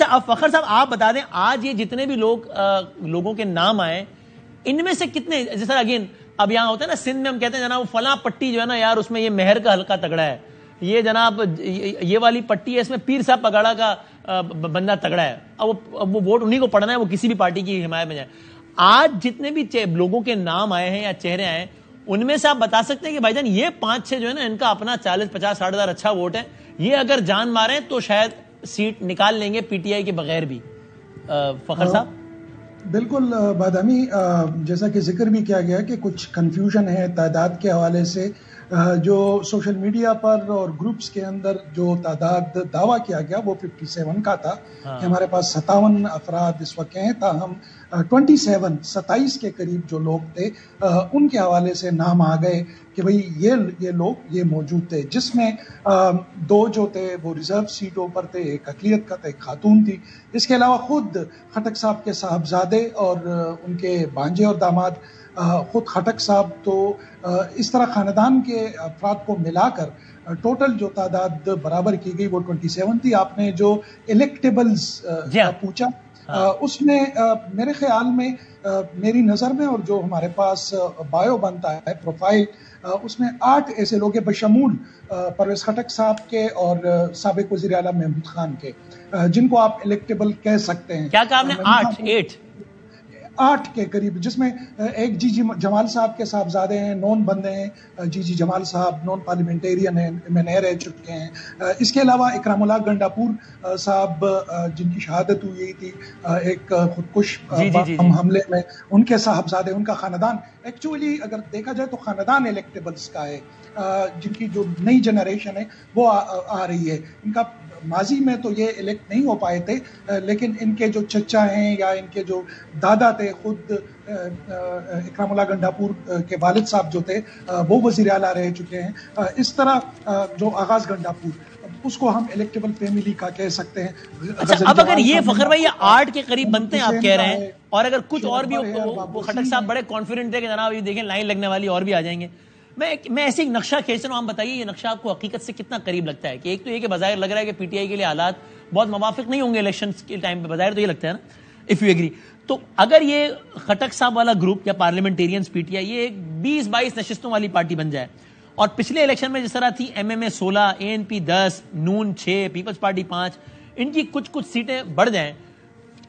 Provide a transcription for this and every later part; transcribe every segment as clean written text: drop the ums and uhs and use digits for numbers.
اب فخر صاحب آپ بتا دیں آج یہ جتنے بھی لوگوں کے نام آئے ان میں سے کتنے, جیسا اگین اب یہاں ہوتا ہے نا سندھ میں ہم کہتے ہیں جناب فلاں پٹی جو ہے نا یار اس میں یہ مہر کا حلقہ تگڑا ہے, یہ جناب یہ والی پٹی ہے اس میں پیر صاحب پگاڑا کا بندہ تگڑا ہے, اب وہ ووٹ انہی کو پڑنا ہے, وہ کسی بھی پارٹی کی حمایت میں جائے. آج جتنے بھی لوگوں کے نام آئے ہیں یا چہرے آئے ہیں ان میں سے آپ بتا سکتے ہیں کہ بھائی جان یہ 5-6 جو ہے نا ان کا اپنا 40-50-60 ہزار اچھا ووٹ ہے, یہ اگر جان مارے تو شاید سیٹ نکال لیں گے پی ٹی آئی کے بغیر بھی. فخر صاحب بالکل بادامی, جیسا کہ ذکر بھی کیا گیا کہ کچھ کنفیوژن ہے تعداد کے حوالے سے. جو سوشل میڈیا پر اور گروپس کے اندر جو تعداد دعویٰ کیا گیا وہ 57 کا تھا کہ ہمارے پاس 57 افراد اس وقت ہیں, تاہم 27 کے قریب جو لوگ تھے ان کے حوالے سے نام آ گئے کہ بھئی یہ لوگ یہ موجود تھے, جس میں 2 جو تھے وہ ریزرو سیٹوں پر تھے, ایک اقلیت کا تھا ایک خاتون تھی. اس کے علاوہ خود خٹک صاحب کے صاحبزادے اور ان کے بانجے اور داماد, خود خٹک صاحب, تو اس طرح خاندان کے افراد کو ملا کر ٹوٹل جو تعداد برابر کی گئی وہ 27 تھی. آپ نے جو الیکٹیبلز پوچھا اس میں میرے خیال میں میری نظر میں اور جو ہمارے پاس بایو بنتا ہے پروفائل اس میں 8 ایسے لوگ ہیں بشمول پرویز خٹک صاحب کے اور سابق وزیر اعلیٰ محمود خان کے, جن کو آپ الیکٹیبل کہہ سکتے ہیں. کیا کہا آپ نے؟ 8 کے قریب, جس میں ایک جی جمال صاحب کے صاحبزادے ہیں, نون بندے ہیں. جی جمال صاحب نون پارلیمنٹیرین ہیں, ایم این اے رہ چکے ہیں. اس کے علاوہ اکرام اللہ گنڈاپور صاحب جن کی شہادت ہوئی تھی ایک خودکش حملے میں, ان کے صاحبزادے, ان کا خاندان. ایکچولی اگر دیکھا جائے تو خاندان الیکٹیبلز کا ہے, جن کی جو نئی جنریشن ہے وہ آ رہی ہے. ان کا ماضی میں تو یہ الیکٹ نہیں ہو پائے تھے, لیکن ان کے جو چچا ہیں یا ان کے جو دادا تھے, خود اکرام اللہ گنڈاپور کے والد صاحب جو تھے وہ وزیر اعلیٰ رہ چکے ہیں. اس طرح جو آغاز گنڈاپور, اس کو ہم الیکٹیبل فیملی کا کہہ سکتے ہیں. اب اگر یہ فخر بھائی 8 کے قریب بنتے ہیں آپ کہہ رہے ہیں, اور اگر کچھ اور بھی, وہ خٹک صاحب بڑے کانفیڈنٹ تھے کہ جناب یہ دیکھیں لائن لگنے والی اور بھی آ جائیں گے. میں ایسے ایک نقشہ کھینچ رہا ہوں, آپ بتائیے یہ نقشہ آپ کو حقیقت سے کتنا قریب لگتا ہے؟ کہ ایک تو یہ کہ بظاہر لگ رہا ہے کہ پی ٹی آئی کے لیے حالات بہت موافق نہیں ہوں گے الیکشنز کے ٹائم پہ, بظاہر تو یہ لگتا ہے نا, اف یو ایگری. تو اگر یہ خٹک صاحب والا گروپ یا پارلیمنٹیرینز پی ٹی آئی یہ ایک 20-22 نشستوں والی پارٹی بن جائے, اور پچھلے الیکشن میں جس طرح تھی ایم ایم اے 16, اے این پی 10, نون 6, پیپلز پارٹی 5, ان کی کچھ سیٹیں بڑھ جائیں,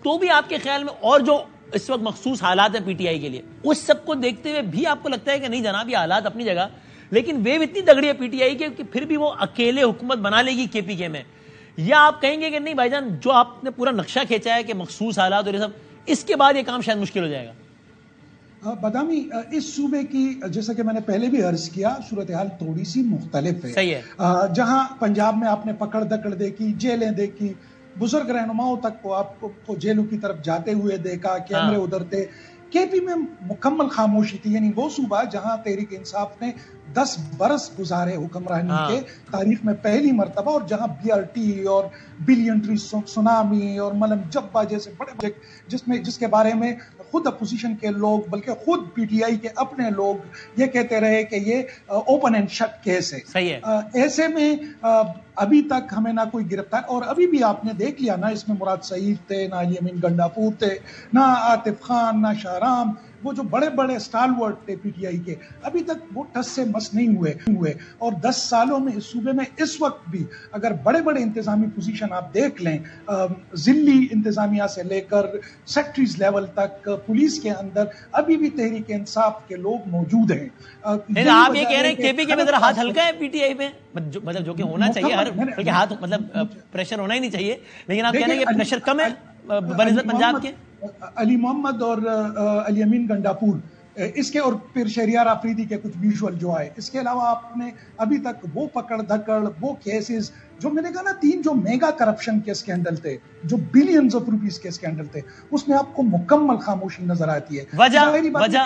تو بھی آپ کے خیال میں اور جو اس وقت مخصوص حالات ہیں پی ٹی آئی کے لیے, اس سب کو دیکھتے ہوئے بھی آپ کو لگتا ہے کہ نہیں جناب یہ حالات اپنی جگہ, لیکن ویو اتنی تگڑی ہے پی ٹی آئی کے کہ پھر بھی وہ اکیلے حکومت بنا لے گی کے پی کے میں؟ یا آپ کہیں گے کہ نہیں بھائی جان جو آپ نے پورا نقشہ کھینچا ہے کہ مخصوص حالات اور یہ سب, اس کے بعد یہ کام شاید مشکل ہو جائے گا؟ بادامی, اس صوبے کی جیسا کہ میں نے پہلے بھی عرض کیا صورتحال تھوڑی سی مختلف ہے. صحیح ہے. جہاں پنجاب میں آپ نے پکڑ دکڑ دیکھی, جیلیں دیکھی, بزرگ رہنماؤں تک کو آپ کو جیلوں کی طرف جاتے ہوئے دیکھا, کیمرے ادھر تھے. کے پی میں مکمل خاموشی تھی, یعنی وہ صوبہ جہاں تحریک انصاف نے 10 برس گزارے حکمرانی کے تاریخ میں پہلی مرتبہ, اور جہاں بی آر ٹی اور بلین ٹری سونامی اور ملم جبا جیسے بڑے پروجیکٹ جس کے بارے میں خود اپوزیشن کے لوگ بلکہ خود پی ٹی آئی کے اپنے لوگ یہ کہتے رہے کہ یہ اوپن اینڈ شٹ کیس ہے. ایسے میں ابھی تک ہمیں نہ کوئی گرفتار, اور ابھی بھی آپ نے دیکھ لیا نا, اس میں مراد سعید تھے, نہ علی امین گنڈاپور تھے, نہ عاطف خان, نہ شاہرام, وہ جو بڑے بڑے اسٹالورٹ تھے پی ٹی آئی کے, ابھی تک وہ ٹس سے مس نہیں ہوئے. اور 10 سالوں میں اس صوبے میں اس وقت بھی اگر بڑے بڑے انتظامی پوزیشن آپ دیکھ لیں, ضلعی انتظامیہ سے لے کر سیکٹریز لیول تک, پولیس کے اندر ابھی بھی تحریک انصاف کے لوگ موجود ہیں. آپ یہ کہہ رہے ہیں کے پی کے میں ذرا ہاتھ ہلکا ہے پی ٹی آئی پہ, مطلب جو کہ ہونا چاہیے, ہر ہاتھ مطلب پریشر ہونا ہی نہیں چاہیے, لیکن آپ کہہ رہے ہیں کہ پریشر کم ہے بنسبت پنجاب کے. علی محمد اور علی امین گنڈاپور, اس کے اور پھر شہریار آفریدی کے کچھ ویژول جو آئے, اس کے علاوہ آپ نے ابھی تک وہ پکڑ دھکڑ, وہ کیسز جو میں نے کہا نا 3 جو میگا کرپشن کے اسکینڈل تھے, جو بلینز آف روپیز کے اسکینڈل تھے, اس میں آپ کو مکمل خاموشی نظر آتی ہے. وجہ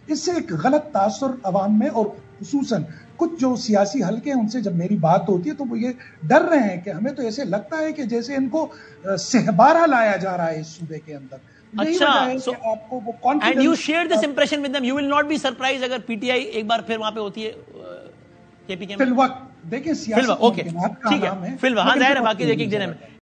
اس سے ایک غلط تاثر عوام میں, اور خصوصاً کچھ جو سیاسی حلقے ہیں ان سے جب میری بات ہوتی ہے تو وہ یہ ڈر رہے ہیں کہ ہمیں تو ایسے لگتا ہے کہ جیسے ان کو سہبارہ لایا جا رہا ہے اس صوبے کے اندر. اچھا, and you shared this impression with them. You will not be surprised اگر پی ٹی آئی ایک بار پھر وہاں پہ ہوتی ہے کے پی کے میں. فی الوقت دیکھیں سیاسی ٹھیک ہے, فی الوقت ہاں ظاہر ہے, باقی ایک ایک جنے میں